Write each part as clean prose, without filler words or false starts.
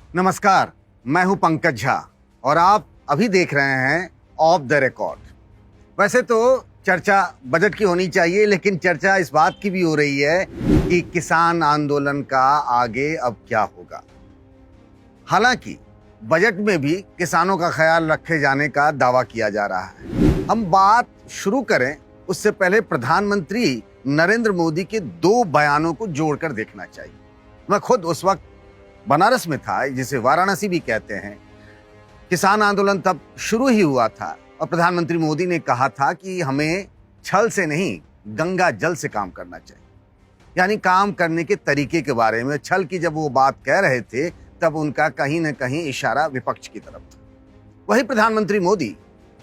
नमस्कार, मैं हूं पंकज झा और आप अभी देख रहे हैं ऑफ द रिकॉर्ड। वैसे तो चर्चा बजट की होनी चाहिए, लेकिन चर्चा इस बात की भी हो रही है कि किसान आंदोलन का आगे अब क्या होगा। हालांकि बजट में भी किसानों का ख्याल रखे जाने का दावा किया जा रहा है। हम बात शुरू करें उससे पहले प्रधानमंत्री नरेंद्र मोदी के 2 बयानों को जोड़कर देखना चाहिए। मैं खुद उस वक्त बनारस में था, जिसे वाराणसी भी कहते हैं। किसान आंदोलन तब शुरू ही हुआ था और प्रधानमंत्री मोदी ने कहा था कि हमें छल से नहीं, गंगा जल से काम करना चाहिए। यानी काम करने के तरीके के बारे में। छल की जब वो बात कह रहे थे तब उनका कहीं न कहीं इशारा विपक्ष की तरफ था। वही प्रधानमंत्री मोदी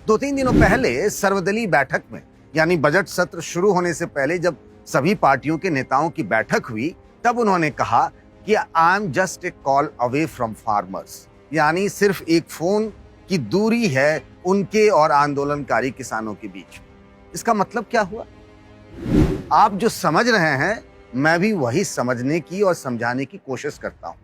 2-3 दिनों पहले सर्वदलीय बैठक में, यानी बजट सत्र शुरू होने से पहले जब सभी पार्टियों के नेताओं की बैठक हुई, तब उन्होंने कहा कि I am just a call away from farmers. यानी सिर्फ एक फोन की दूरी है उनके और आंदोलनकारी किसानों के बीच। इसका मतलब क्या हुआ? आप जो समझ रहे हैं, मैं भी वही समझने की और समझाने की कोशिश करता हूं।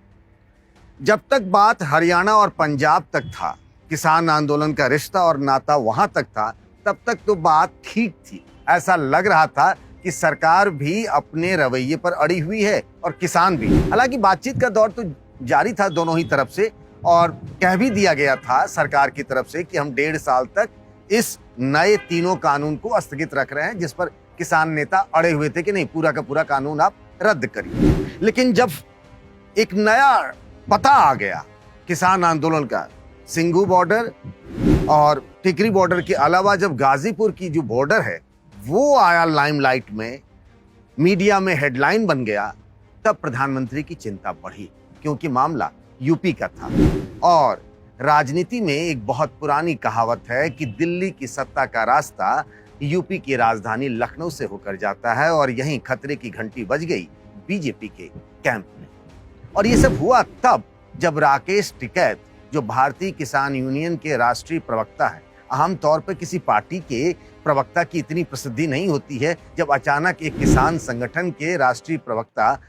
जब तक बात हरियाणा और पंजाब तक था, किसान आंदोलन का रिश्ता और नाता वहां तक था, तब तक तो बात ठीक थी। ऐसा लग रहा था कि सरकार भी अपने रवैये पर अड़ी हुई है और किसान भी। हालांकि बातचीत का दौर तो जारी था दोनों ही तरफ से, और कह भी दिया गया था सरकार की तरफ से कि हम 1.5 साल तक इस नए तीनों कानून को स्थगित रख रहे हैं, जिस पर किसान नेता अड़े हुए थे कि नहीं, पूरा का पूरा कानून आप रद्द करिए। लेकिन जब एक नया पता आ गया किसान आंदोलन का, सिंघू बॉर्डर और टिकरी बॉर्डर के अलावा जब गाजीपुर की जो बॉर्डर है वो आया लाइमलाइट में, मीडिया में हेडलाइन बन गया, तब प्रधानमंत्री की चिंता बढ़ी, क्योंकि मामला यूपी का था। और राजनीति में एक बहुत पुरानी कहावत है कि दिल्ली की सत्ता का रास्ता यूपी की राजधानी लखनऊ से होकर जाता है, और यहीं खतरे की घंटी बज गई बीजेपी के कैंप में। और ये सब हुआ तब जब राकेश टिकैत, जो भारतीय किसान यूनियन के राष्ट्रीय प्रवक्ता हैं, आमतौर पर किसी पार्टी के प्रवक्ता की इतनी प्रसिद्धि नहीं होती है, जब अचानक एक किसान संगठन के राष्ट्रीय प्रवक्ता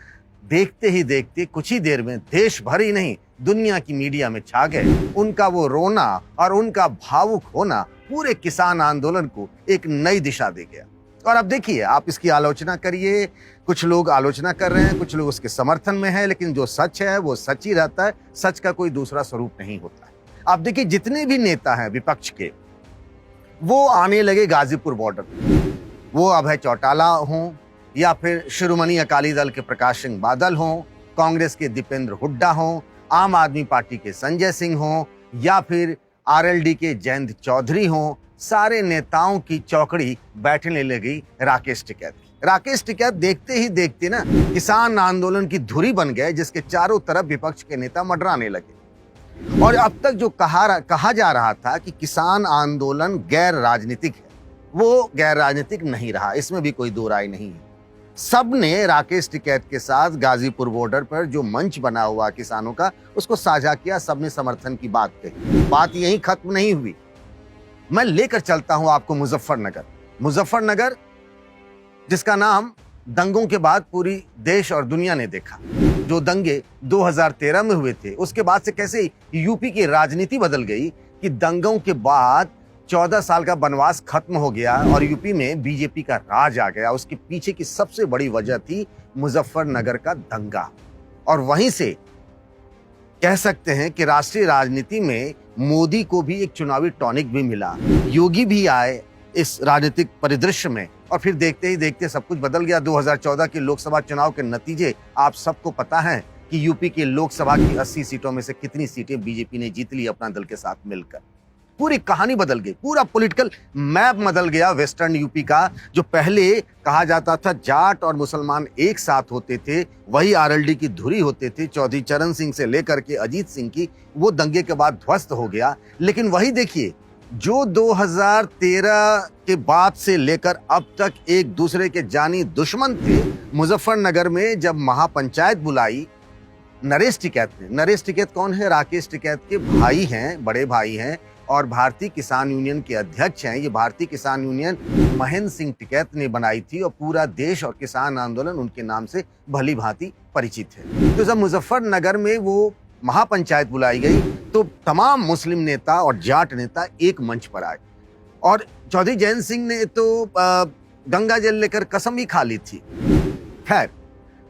देखते ही देखते कुछ ही देर में देश भर ही नहीं, दुनिया की मीडिया में छा गए। उनका वो रोना और उनका भावुक होना पूरे किसान आंदोलन को एक नई दिशा दे गया। और अब देखिए, आप इसकी आलोचना करिए, कुछ लोग आलोचना कर रहे हैं, कुछ लोग उसके समर्थन में हैं, लेकिन जो सच है वो सच ही रहता है। सच का कोई दूसरा स्वरूप नहीं होता है। आप देखिए, जितने भी नेता हैं विपक्ष के, वो आने लगे गाजीपुर बॉर्डर पे। वो अभय चौटाला हों, या फिर शिरोमणि अकाली दल के प्रकाश सिंह बादल हों, कांग्रेस के दीपेंद्र हुड्डा हों, आम आदमी पार्टी के संजय सिंह हों, या फिर आरएलडी के जयंत चौधरी हों, सारे नेताओं की चौकड़ी बैठने लगी राकेश टिकैत की। राकेश टिकैत देखते ही देखते ना किसान आंदोलन की धुरी बन गए, जिसके चारों तरफ विपक्ष के नेता मंडराने लगे। और अब तक जो कहा जा रहा था कि किसान आंदोलन गैर राजनीतिक है, वो गैर राजनीतिक नहीं रहा, इसमें भी कोई दो राय नहीं है। सबने राकेश टिकैत के साथ गाजीपुर बॉर्डर पर जो मंच बना हुआ किसानों का, उसको साझा किया, सबने समर्थन की बात कही। बात यहीं खत्म नहीं हुई। मैं लेकर चलता हूं आपको मुजफ्फरनगर। मुजफ्फरनगर, जिसका नाम दंगों के बाद पूरी देश और दुनिया ने देखा। जो दंगे 2013 में हुए थे, उसके बाद से कैसे यूपी की राजनीति बदल गई कि दंगों के बाद 14 साल का वनवास खत्म हो गया और यूपी में बीजेपी का राज आ गया। उसके पीछे की सबसे बड़ी वजह थी मुजफ्फरनगर का दंगा। और वहीं से कह सकते हैं कि राष्ट्रीय राजनीति में मोदी को भी एक चुनावी टॉनिक भी मिला। योगी भी आए इस राजनीतिक परिदृश्य में, और फिर देखते ही देखते सब कुछ बदल गया। 2014 के लोकसभा चुनाव के नतीजे आप सबको पता है कि यूपी के लोकसभा की 80 सीटों में से कितनी सीटें बीजेपी ने जीत ली अपना दल के साथ मिलकर। पूरी कहानी बदल गई, पूरा पॉलिटिकल मैप बदल गया वेस्टर्न यूपी का। जो पहले कहा जाता था जाट और मुसलमान एक साथ होते थे, वही आरएलडी की धुरी होते थे, चौधरी चरण सिंह से लेकर के अजीत सिंह की, वो दंगे के बाद ध्वस्त हो गया। लेकिन वही देखिए, जो 2013 के बाद से लेकर अब तक एक दूसरे के जानी दुश्मन थे, मुजफ्फरनगर में जब महापंचायत बुलाई नरेश टिकैत ने। नरेश टिकैत कौन है? राकेश टिकैत के भाई हैं, बड़े भाई हैं, और भारतीय किसान यूनियन के अध्यक्ष हैं। ये भारतीय किसान यूनियन महेंद्र सिंह टिकैत ने बनाई थी और पूरा देश और किसान आंदोलन उनके नाम से भली भांति परिचित है। तो जब मुजफ्फरनगर में वो महापंचायत बुलाई गई तो तमाम मुस्लिम नेता और जाट नेता एक मंच पर आए और चौधरी जयंत सिंह ने तो गंगा जल लेकर कसम ही खा ली थी। खैर,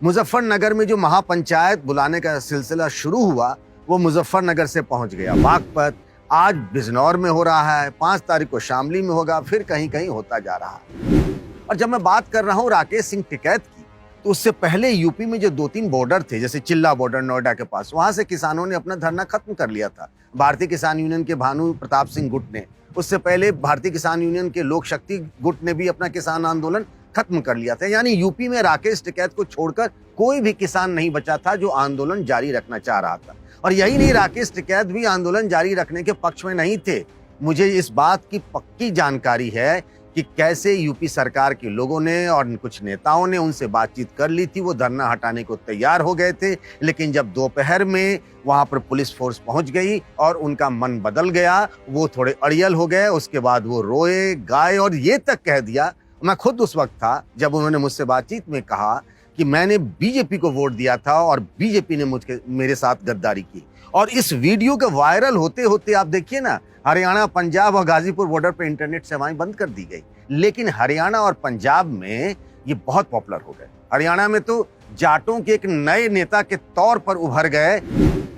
मुजफ्फरनगर में जो महापंचायत बुलाने का सिलसिला शुरू हुआ वो मुजफ्फरनगर से पहुंच गया बागपत, आज बिजनौर में हो रहा है, 5 तारीख को शामली में होगा, फिर कहीं कहीं होता जा रहा है। और जब मैं बात कर रहा हूं राकेश सिंह टिकैत की, तो उससे पहले यूपी में जो 2-3 बॉर्डर थे, जैसे चिल्ला बॉर्डर नोएडा के पास, वहां से किसानों ने अपना धरना खत्म कर लिया था। भारतीय किसान यूनियन के भानु प्रताप सिंह गुट ने, उससे पहले भारतीय किसान यूनियन के लोक शक्ति गुट ने भी अपना किसान आंदोलन खत्म कर लिया था। यानी यूपी में राकेश टिकैत को छोड़कर कोई भी किसान नहीं बचा था जो आंदोलन जारी रखना चाह रहा था। और यही नहीं, राकेश टिकैत भी आंदोलन जारी रखने के पक्ष में नहीं थे। मुझे इस बात की पक्की जानकारी है कि कैसे यूपी सरकार के लोगों ने और कुछ नेताओं ने उनसे बातचीत कर ली थी। वो धरना हटाने को तैयार हो गए थे, लेकिन जब दोपहर में वहां पर पुलिस फोर्स पहुंच गई और उनका मन बदल गया, वो थोड़े अड़ियल हो गए। उसके बाद वो रोए गाए और ये तक कह दिया, मैं खुद उस वक्त था जब उन्होंने मुझसे बातचीत में कहा कि मैंने बीजेपी को वोट दिया था और बीजेपी ने मेरे साथ गद्दारी की। और इस वीडियो के वायरल होते होते आप देखिए ना, हरियाणा, पंजाब और गाजीपुर बॉर्डर पर इंटरनेट सेवाएं बंद कर दी गई, लेकिन हरियाणा और पंजाब में ये बहुत पॉपुलर हो गए। हरियाणा में तो जाटों के एक नए नेता के तौर पर उभर गए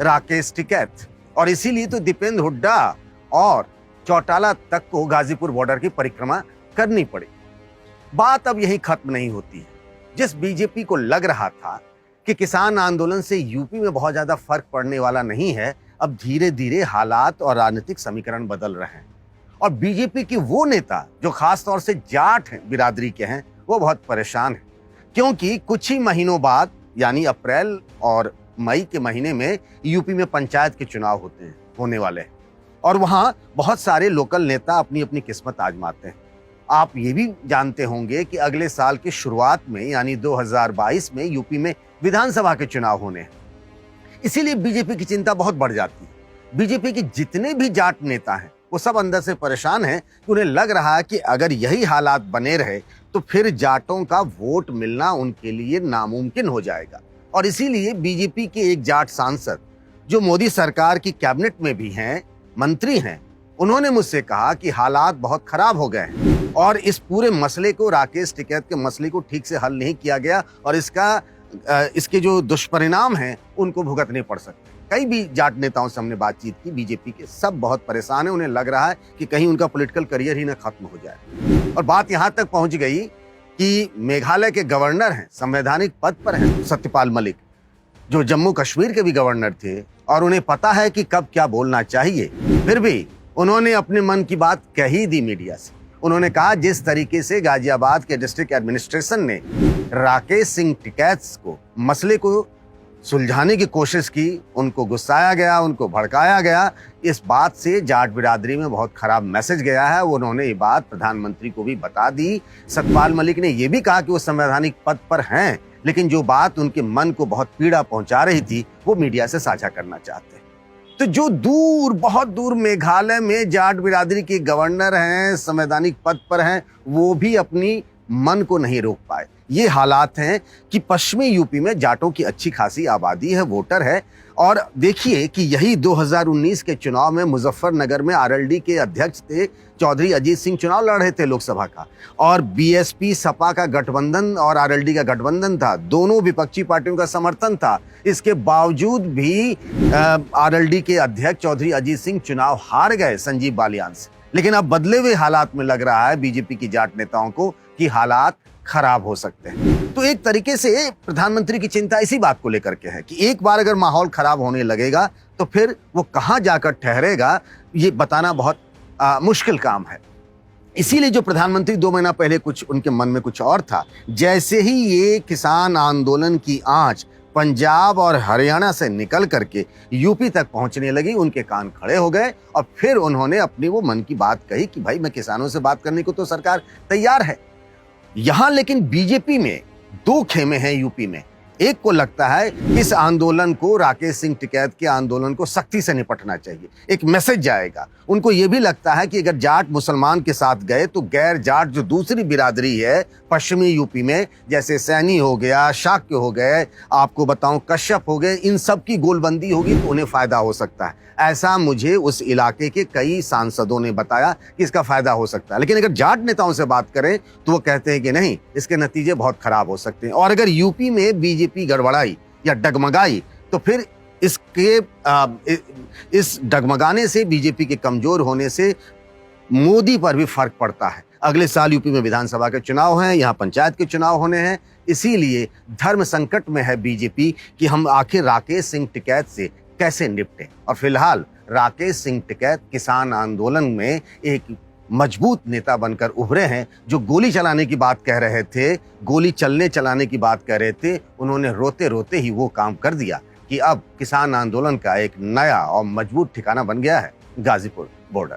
राकेश टिकैत, और इसीलिए तो दीपेंद्र हुड्डा और चौटाला तक को गाजीपुर बॉर्डर की परिक्रमा करनी पड़ी। बात अब यही खत्म नहीं होती है। जिस बीजेपी को लग रहा था कि किसान आंदोलन से यूपी में बहुत ज्यादा फर्क पड़ने वाला नहीं है, अब धीरे धीरे हालात और राजनीतिक समीकरण बदल रहे हैं। और बीजेपी की वो नेता जो खास तौर से जाट हैं, बिरादरी के हैं, वो बहुत परेशान हैं, क्योंकि कुछ ही महीनों बाद यानी अप्रैल और मई के महीने में यूपी में पंचायत के चुनाव होने वाले हैं और वहां बहुत सारे लोकल नेता अपनी अपनी किस्मत आजमाते हैं। आप ये भी जानते होंगे कि अगले साल की शुरुआत में यानी 2022 में यूपी में विधानसभा के चुनाव होने हैं। इसीलिए बीजेपी की चिंता बहुत बढ़ जाती है। बीजेपी के जितने भी जाट नेता हैं वो सब अंदर से परेशान हैं कि उन्हें लग रहा है कि अगर यही हालात बने रहे तो फिर जाटों का वोट मिलना उनके लिए नामुमकिन हो जाएगा। और इसीलिए बीजेपी के एक जाट सांसद जो मोदी सरकार की कैबिनेट में भी हैं, मंत्री हैं, उन्होंने मुझसे कहा कि हालात बहुत खराब हो गए हैं और इस पूरे मसले को, राकेश टिकैत के मसले को ठीक से हल नहीं किया गया और इसके जो दुष्परिणाम हैं उनको भुगतने पड़ सकते हैं। कई भी जाट नेताओं से हमने बातचीत की, बीजेपी के सब बहुत परेशान हैं। उन्हें लग रहा है कि कहीं उनका पॉलिटिकल करियर ही ना खत्म हो जाए। और बात यहां तक पहुंच गई कि मेघालय के गवर्नर हैं, संवैधानिक पद पर हैं सत्यपाल मलिक, जो जम्मू कश्मीर के भी गवर्नर थे, और उन्हें पता है कि कब क्या बोलना चाहिए। फिर भी उन्होंने अपने मन की बात कह ही दी मीडिया से। उन्होंने कहा जिस तरीके से गाजियाबाद के डिस्ट्रिक्ट एडमिनिस्ट्रेशन ने राकेश सिंह टिकैत को मसले को सुलझाने की कोशिश की, उनको गुस्साया गया, उनको भड़काया गया, इस बात से जाट बिरादरी में बहुत खराब मैसेज गया है। उन्होंने ये बात प्रधानमंत्री को भी बता दी। सतपाल मलिक ने यह भी कहा कि वो संवैधानिक पद पर हैं, लेकिन जो बात उनके मन को बहुत पीड़ा पहुंचा रही थी वो मीडिया से साझा करना चाहते हैं। तो जो दूर, बहुत दूर मेघालय में जाट बिरादरी के गवर्नर हैं, संवैधानिक पद पर हैं, वो भी अपनी मन को नहीं रोक पाए। ये हालात हैं कि पश्चिमी यूपी में जाटों की अच्छी खासी आबादी है, वोटर है। और देखिए कि यही 2019 के चुनाव में मुजफ्फरनगर में आरएलडी के अध्यक्ष थे चौधरी अजीत सिंह, चुनाव लड़ रहे थे लोकसभा का, और बीएसपी सपा का गठबंधन और आरएलडी का गठबंधन था, दोनों विपक्षी पार्टियों का समर्थन था। इसके बावजूद भी आरएलडी के अध्यक्ष चौधरी अजीत सिंह चुनाव हार गए संजीव बालियान से। लेकिन अब बदले हुए हालात में लग रहा है बीजेपी की जाट नेताओं को कि हालात खराब हो सकते हैं। तो एक तरीके से प्रधानमंत्री की चिंता इसी बात को लेकर के है कि एक बार अगर माहौल खराब होने लगेगा तो फिर वो कहां जाकर ठहरेगा, ये बताना बहुत मुश्किल काम है। इसीलिए जो प्रधानमंत्री 2 महीना पहले कुछ उनके मन में कुछ और था, जैसे ही ये किसान आंदोलन की आंच पंजाब और हरियाणा से निकल करके यूपी तक पहुंचने लगी, उनके कान खड़े हो गए और फिर उन्होंने अपनी वो मन की बात कही कि भाई मैं किसानों से बात करने को तो सरकार तैयार है। यहां लेकिन बीजेपी में 2 खेमे हैं यूपी में। एक को लगता है कि इस आंदोलन को, राकेश सिंह टिकैत के आंदोलन को सख्ती से निपटना चाहिए, एक मैसेज जाएगा। उनको यह भी लगता है कि अगर जाट मुसलमान के साथ गए तो गैर जाट जो दूसरी बिरादरी है पश्चिमी यूपी में, जैसे सैनी हो गया, शाक्य हो गए, आपको बताऊं कश्यप हो गए, इन सब की गोलबंदी होगी तो उन्हें फायदा हो सकता है। ऐसा मुझे उस इलाके के कई सांसदों ने बताया कि इसका फायदा हो सकता है। लेकिन अगर जाट नेताओं से बात करें तो वो कहते हैं कि नहीं, इसके नतीजे बहुत खराब हो सकते हैं। और अगर यूपी में बीजेपी गड़बड़ाई या डगमगाई तो फिर इस डगमगाने से, बीजेपी के कमजोर होने से मोदी पर भी फर्क पड़ता है। अगले साल यूपी में विधानसभा के चुनाव हैं, यहाँ पंचायत के चुनाव होने हैं। इसीलिए धर्म संकट में है बीजेपी कि हम आखिर राकेश सिंह टिकैत से कैसे निपटें। और फिलहाल राकेश सिंह टिकैत किसान आंदोलन में एक मजबूत नेता बनकर उभरे हैं। जो गोली चलाने की बात कह रहे थे, गोली चलाने की बात कह रहे थे, उन्होंने रोते रोते ही वो काम कर दिया कि अब किसान आंदोलन का एक नया और मजबूत ठिकाना बन गया है गाजीपुर बॉर्डर।